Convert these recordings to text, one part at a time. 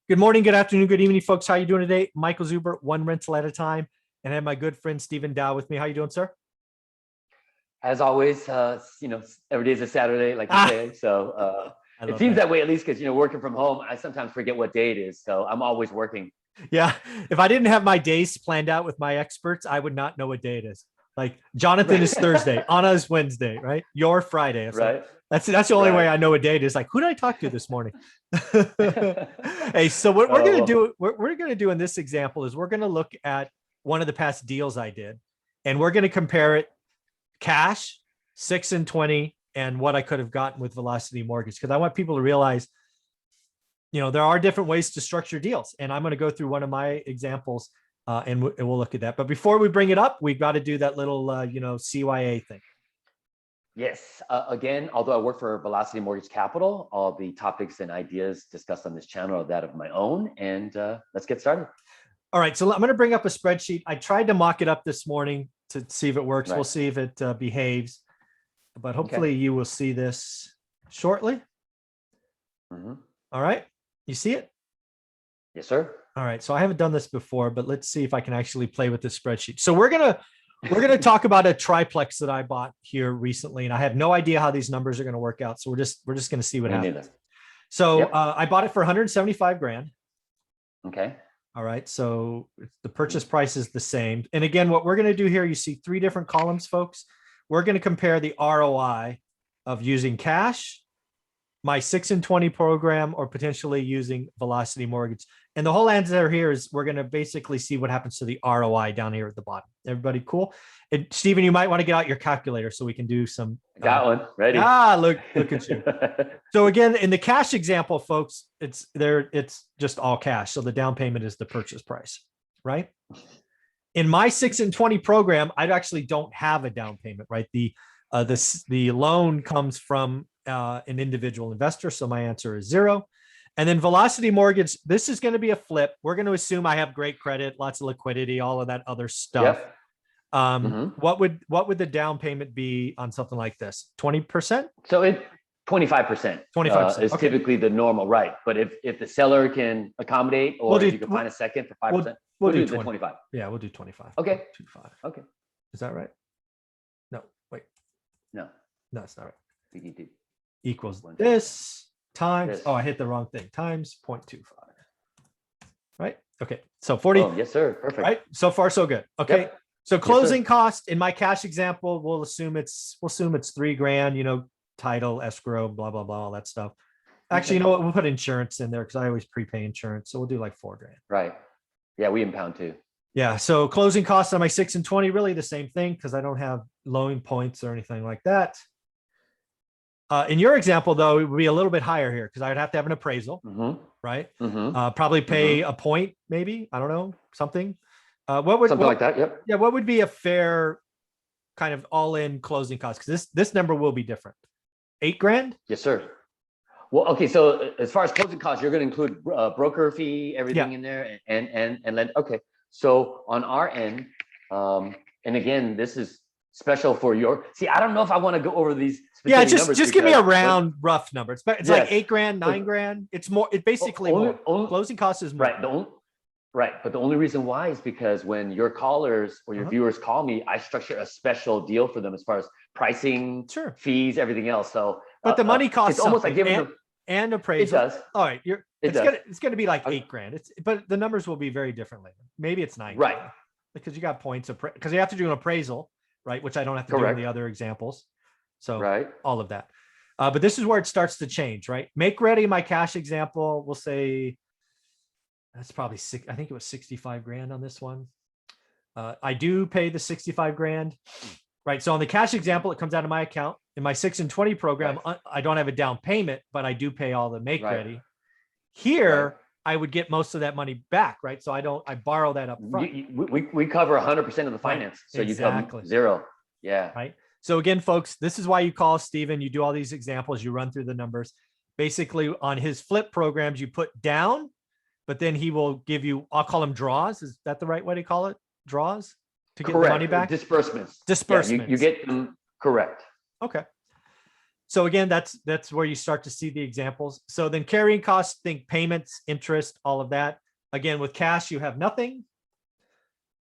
Good morning, good afternoon, good evening, folks. How you doing today? Michael Zuber, one rental at a time, and I have my good friend Stephen Dow with me. How you doing, sir? As always, every day is a Saturday, like you say. So it seems that way, at least because, working from home, I sometimes forget what day it is. So I'm always working. Yeah. If I didn't have my days planned out with my experts, I would not know what day it is. Like Jonathan is Thursday, Anna is Wednesday, right? You're Friday. Right. That's the only way I know what day it is. Like, who did I talk to this morning? Hey, so what we're gonna do in this example is we're gonna look at one of the past deals I did, and we're gonna compare it cash, 6 and 20, and what I could have gotten with Velocity Mortgage, because I want people to realize, there are different ways to structure deals, and I'm going to go through one of my examples, and we'll look at that. But before we bring it up, we've got to do that little, CYA thing. Yes. Again, although I work for Velocity Mortgage Capital, all the topics and ideas discussed on this channel are that of my own. And let's get started. All right. So I'm going to bring up a spreadsheet. I tried to mock it up this morning to see if it works. Right. We'll see if it behaves. But hopefully you will see this shortly. Mm-hmm. All right. You see it? Yes, sir. All right. So I haven't done this before, but let's see if I can actually play with this spreadsheet. So we're gonna talk about a triplex that I bought here recently, and I have no idea how these numbers are going to work out. So we're just going to see what happens. So I bought it for 175 grand. Okay. All right. So the purchase price is the same. And again, what we're going to do here, you see three different columns, folks. We're going to compare the ROI of using cash, my 6 and 20 program, or potentially using Velocity Mortgage. And the whole answer here is we're going to basically see what happens to the ROI down here at the bottom. Everybody cool? And Stephen, you might want to get out your calculator so we can do some. Got one ready. Look at you. So again, in the cash example, folks, it's just all cash. So the down payment is the purchase price, right? In my 6 and 20 program, I actually don't have a down payment, right? The loan comes from an individual investor. So my answer is 0. And then Velocity Mortgage, this is going to be a flip. We're going to assume I have great credit, lots of liquidity, all of that other stuff. Yep. What would the down payment be on something like this? 20%? So 25%. 25% is typically the normal, right? But if the seller can accommodate, or if you can find a second for 5%, we'll do the 25. Yeah, we'll do 25. Okay. 25. Okay. Is that right? No, wait. No, it's not right. PDD equals this times this. Oh, I hit the wrong thing. Times 0.25. Right? Okay. So 40. Oh, yes, sir. Perfect. Right? So far, so good. Okay. Yep. So closing cost in my cash example, we'll assume it's $3,000, title, escrow, blah, blah, blah, all that stuff. Actually, you know what? We'll put insurance in there because I always prepay insurance. So we'll do like $4,000. Right. Yeah, we impound too. Yeah. So closing costs on my 6 and 20, really the same thing because I don't have loan points or anything like that. In your example, though, it would be a little bit higher here because I would have to have an appraisal, right? Probably pay a point, maybe. I don't know, something. Something like that. Yep. Yeah. What would be a fair kind of all-in closing cost? Because this number will be different. $8,000? Yes, sir. Well, okay. So as far as closing costs, you're going to include broker fee, everything in there, and lend. Okay. So on our end, and again, this is special for your. See, I don't know if I want to go over these. Yeah, just give me a round rough number. It's like $8,000, $9,000. It's more. It basically more. Closing costs is more. Right. But the only reason why is because when your callers or your viewers call me, I structure a special deal for them as far as pricing, fees, everything else. So, but the money costs. It's almost like giving them and appraisal. It does. All right, it's gonna be like $8,000. But the numbers will be very different later. Maybe it's $9,000. Right. Because you got points because you have to do an appraisal, right? Which I don't have to do in the other examples. So all of that. But this is where it starts to change, right? Make ready my cash example. We'll say that's probably I think it was 65 grand on this one. I do pay the 65 grand, right? So on the cash example, it comes out of my account. In my 6 and 20 program, I don't have a down payment, but I do pay all the make ready. Here, I would get most of that money back, right? So I borrow that up front. We cover 100% of the finance. So you come 0. Yeah. Right. So again, folks, this is why you call Stephen. You do all these examples. You run through the numbers. Basically, on his flip programs, you put down, but then he will give you, I'll call them draws. Is that the right way to call it? Draws to get the money back? Disbursements. Disbursements. Yeah, you get them correct. Okay. So again, that's where you start to see the examples. So then carrying costs, think payments, interest, all of that. Again, with cash, you have nothing.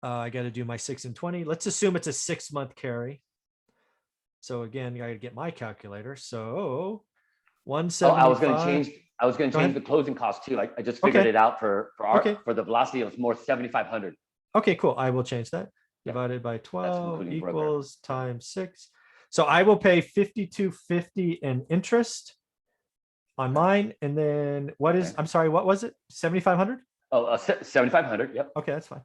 I got to do my 6 and 20. Let's assume it's a 6-month carry. So again, I got to get my calculator. So 175. I was going to change the closing cost too. I just figured it out for the velocity. It was more 7,500. Okay, cool. I will change that. Divided by 12 equals times 6. So I will pay 52.50 in interest on mine. And then I'm sorry, what was it? 7,500? Oh, 7,500. Yep. Okay, that's fine.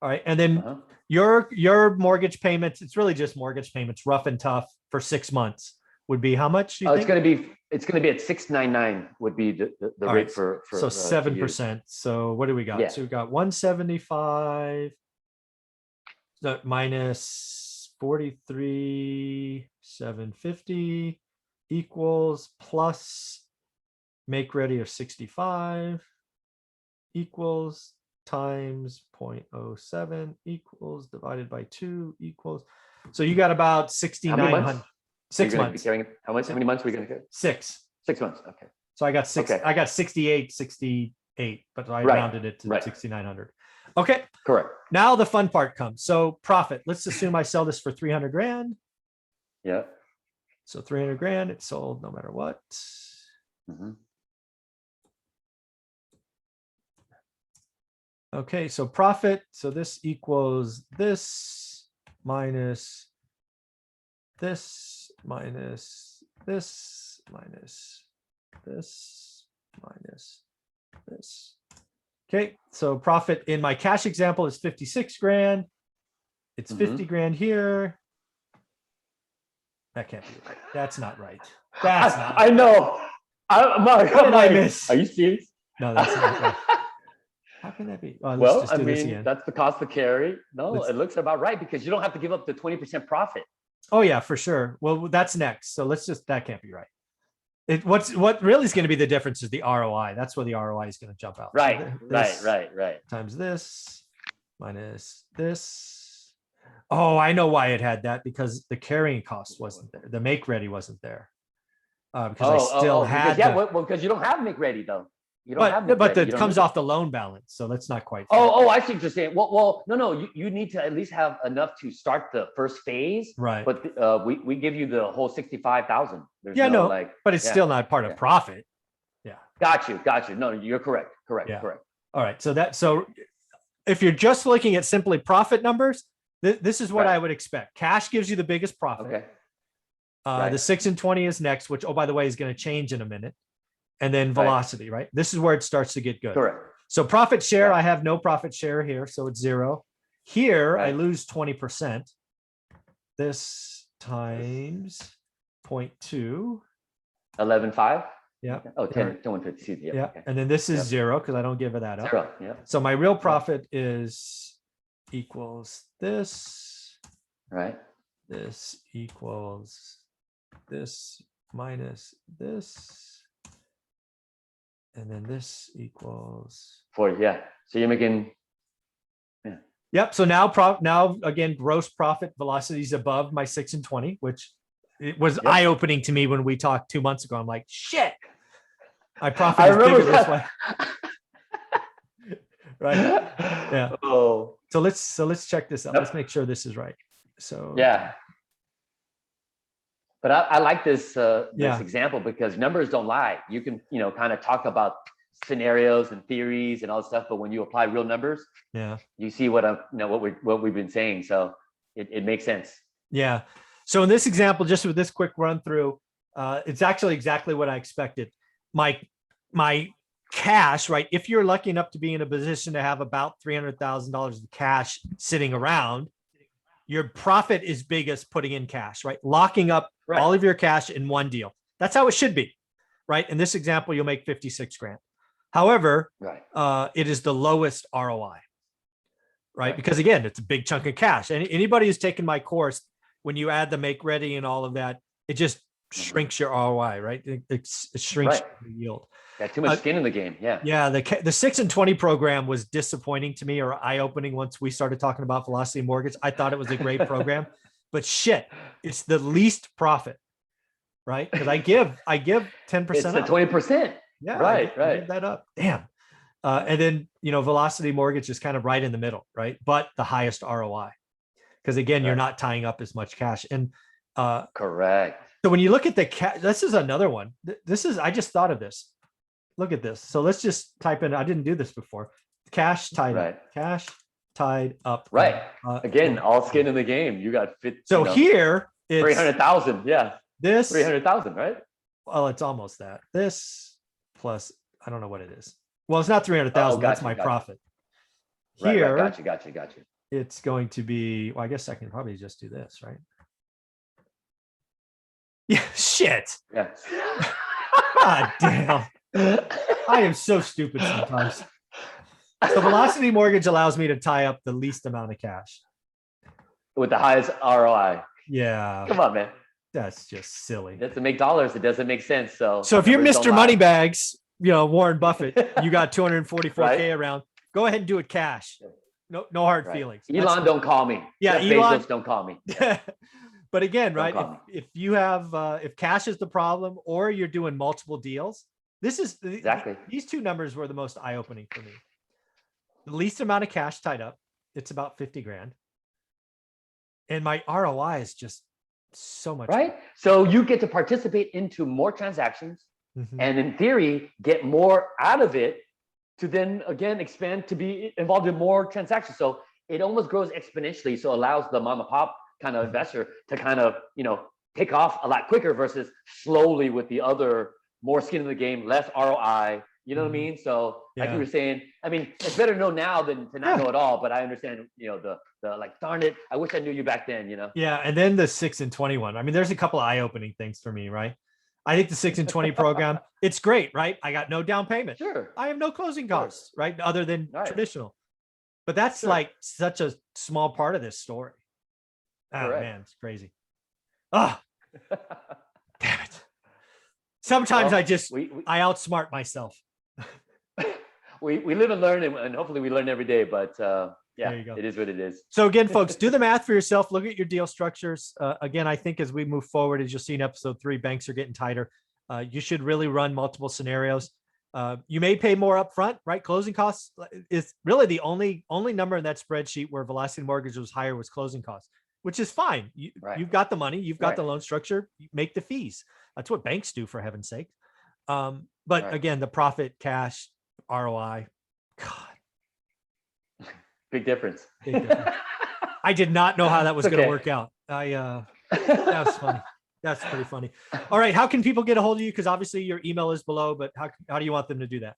All right. And then your mortgage payments, it's really just mortgage payments, rough and tough for 6 months would be how much? It's going to be at 699 would be the rate for so 7%. So what do we got? So we got 175 minus 43,750 equals plus make ready of 65 equals times 0.07 equals divided by 2 equals. So you got about 6,900. 6 months. How many months are we going to get? 6. 6 months. Okay. So I got 6. I got 68, but I rounded it to 6,900. Okay. Correct. Now the fun part comes. So profit. Let's assume I sell this for 300 grand. Yeah. So 300 grand, it's sold no matter what. Okay, so profit. So this equals this minus this minus this minus this minus this. Okay, so profit in my cash example is 56 grand. It's 50 grand here. That can't be right. That's not right. That's not right. I know. Mark, what did I miss? Are you serious? No, that's not right. How can that be? Well, I mean, that's the cost of carry. No, it looks about right because you don't have to give up the 20% profit. Oh yeah, for sure. Well, that's next. So that can't be right. What really is going to be the difference is the ROI. That's where the ROI is going to jump out. Right, So right. Times this minus this. Oh, I know why it had that, because the carrying cost wasn't there. The make ready wasn't there. Because I still had. Because you don't have make ready though. You don't have but it comes off the loan balance, so that's not quite. I see what you're saying. Well, no. You need to at least have enough to start the first phase, right? But we give you the whole 65,000. But it's still not part of profit. Yeah. Got you. No, you're correct. Correct. All right. So if you're just looking at simply profit numbers, this is what I would expect. Cash gives you the biggest profit. Okay. The 6 and 20 is next, which by the way is going to change in a minute. And then velocity, right? This is where it starts to get good. Correct. So profit share, I have no profit share here, so it's 0. Here, I lose 20%. This times 0.2. 11.5? Yeah. Oh, 10.150. Yeah. Okay. And then this is 0 because I don't give it that up. 0, yeah. So my real profit equals this. Right. This equals this minus this. And then this equals 40. Yeah. So you're making. Yeah. Yep. So now again, gross profit velocity is above my 6 and 20, which it was eye-opening to me when we talked 2 months ago. I'm like, shit, my profit is bigger this way. Right. Yeah. Oh. So let's check this out. Let's make sure this is right. So yeah. But I like this example because numbers don't lie. You can, kind of talk about scenarios and theories and all that stuff, but when you apply real numbers, you see what we've been saying. So it makes sense. Yeah. So in this example, just with this quick run through, it's actually exactly what I expected. My cash, right? If you're lucky enough to be in a position to have about $300,000 of cash sitting around, your profit is biggest putting in cash, right? Locking up all of your cash in one deal. That's how it should be, right? In this example, you'll make 56 grand. However, it is the lowest ROI, right? Because again, it's a big chunk of cash. And anybody who's taken my course, when you add the make ready and all of that, it just shrinks your ROI, right? It shrinks the yield. Got too much skin in the game. Yeah. Yeah. The 6 and 20 program was disappointing to me, or eye-opening once we started talking about velocity mortgage. I thought it was a great program, but shit, it's the least profit, right? Because I give 10%. It's the 20%. Yeah, Right, I right. give that up. Damn. And then, Velocity Mortgage is kind of right in the middle, right? But the highest ROI. Because again, you're Right. not tying up as much cash. And Correct. so when you look at the cash, this is another one. I just thought of this. Look at this. So let's just type in, I didn't do this before. Cash tied Right. up. Cash tied up. Right. Again, all skin in the game. You got fit. So here it's 300,000. Yeah. this. 300,000, right? Well, it's almost that. This plus, I don't know what it is. Well, it's not 300,000. That's my profit. Here, right. Gotcha. It's going to be, well, I guess I can probably just do this, right? Yeah, shit. Yeah. God damn. I am so stupid sometimes. So Velocity Mortgage allows me to tie up the least amount of cash. With the highest ROI. Yeah. Come on, man. That's just silly. It doesn't make dollars. It doesn't make sense. So if you're Mr. Moneybags, Warren Buffett, you got 244K right? around, go ahead and do it cash. No hard feelings. Elon, don't call me. Yeah, Jeff Elon, Bezos, don't call me. But again, Don't right? If you have, if cash is the problem, or you're doing multiple deals, this is exactly. These two numbers were the most eye-opening for me. The least amount of cash tied up, it's about 50 grand. And my ROI is just so much. Right. So you get to participate into more transactions and in theory, get more out of it to then again expand to be involved in more transactions. So it almost grows exponentially. So it allows the mom and pop kind of investor to kind of, take off a lot quicker versus slowly with the other more skin in the game, less ROI. You know what I mean? So like you were saying, I mean, it's better to know now than to not know at all. But I understand, the like, darn it, I wish I knew you back then, Yeah. And then the 6 and 21. I mean, there's a couple of eye-opening things for me, right? I think the 6 and 20 program, it's great, right? I got no down payment. Sure. I have no closing costs, right? Other than traditional. But that's like such a small part of this story. Oh man, it's crazy. Oh, damn it. Sometimes I outsmart myself. We live and learn, and hopefully we learn every day, but it is what it is. So again, folks, do the math for yourself. Look at your deal structures. Again, I think as we move forward, as you'll see in episode 3, banks are getting tighter. You should really run multiple scenarios. You may pay more upfront, right? Closing costs is really the only number in that spreadsheet where Velocity Mortgage was higher was closing costs, which is fine. You've got the money, you've got the loan structure, you make the fees. That's what banks do, for heaven's sake. But again, the profit, cash, ROI, God. Big difference. I did not know how that was going to work out. That was funny. That's pretty funny. All right. How can people get a hold of you? Because obviously your email is below, but how do you want them to do that?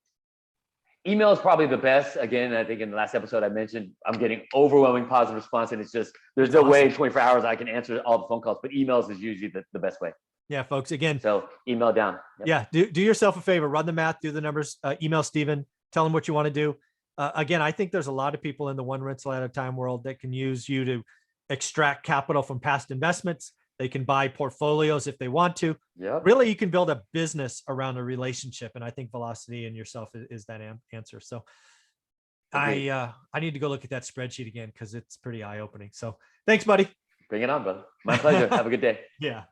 Email is probably the best. Again, I think in the last episode I mentioned, I'm getting overwhelming positive response, and it's just, there's no way in 24 hours I can answer all the phone calls, but emails is usually the best way. Yeah, folks. Again, so email down. Yep. Yeah. Do yourself a favor, run the math, do the numbers, email Steven, tell him what you want to do. Again, I think there's a lot of people in the one rental at a time world that can use you to extract capital from past investments. They can buy portfolios if they want to. Yeah. Really, you can build a business around a relationship. And I think Velocity and yourself is that answer. So I need to go look at that spreadsheet again because it's pretty eye-opening. So thanks, buddy. Bring it on, brother. My pleasure. Have a good day. Yeah.